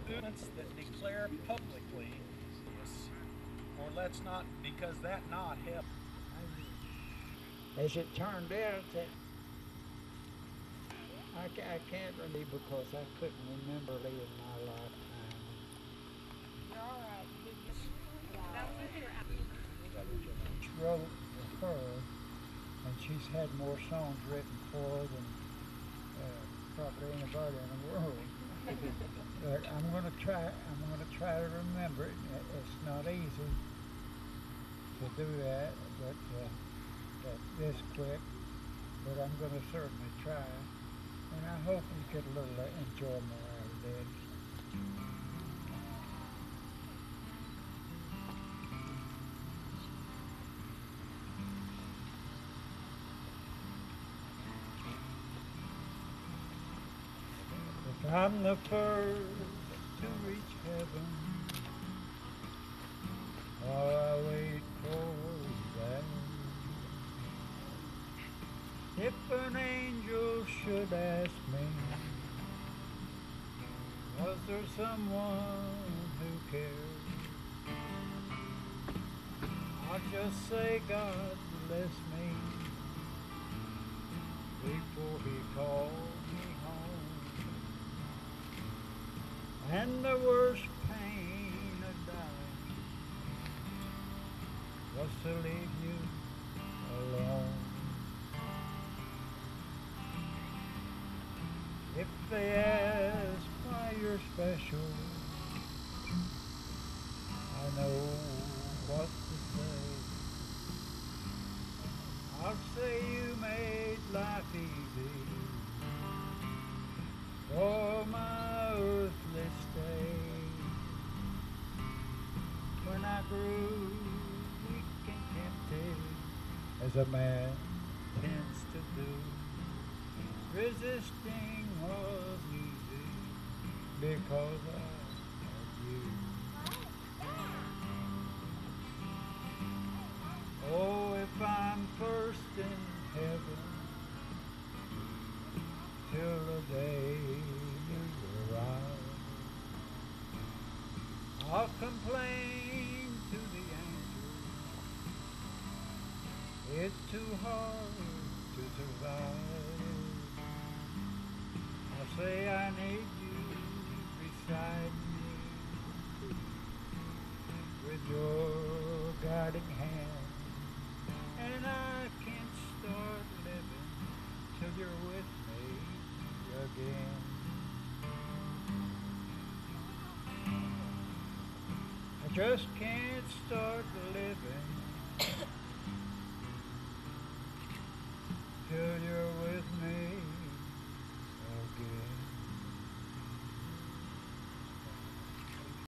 that declare publicly this, or let's not, because that not help. As it turned out, that I can't really because I couldn't remember living my lifetime. You're all right. Wrote for her, and she's had more songs written for her than probably anybody in the world. But I'm going to try. I'm going to try to remember it. It's not easy to do that, but this quick. But I'm going to certainly try, and I hope you get a little enjoyment out of this. If I'm the first to reach heaven, while I wait for that. If an angel should ask me, was there someone who cared? I'll just say God bless me before he called me home. And the worst pain of dying was to leave you alone. If they ask why you're special, I know what to say. I'll say you made life easy for my earthly stay. When I grew weak and tempted, as a man tends to do, resisting was easy because I had you. Oh, if I'm first in heaven till the day you arrive, I'll complain to the angels, it's too hard to survive. I'll say I need you beside me with your guiding hand, and I can't start living till you're with me again. I just can't start living till you're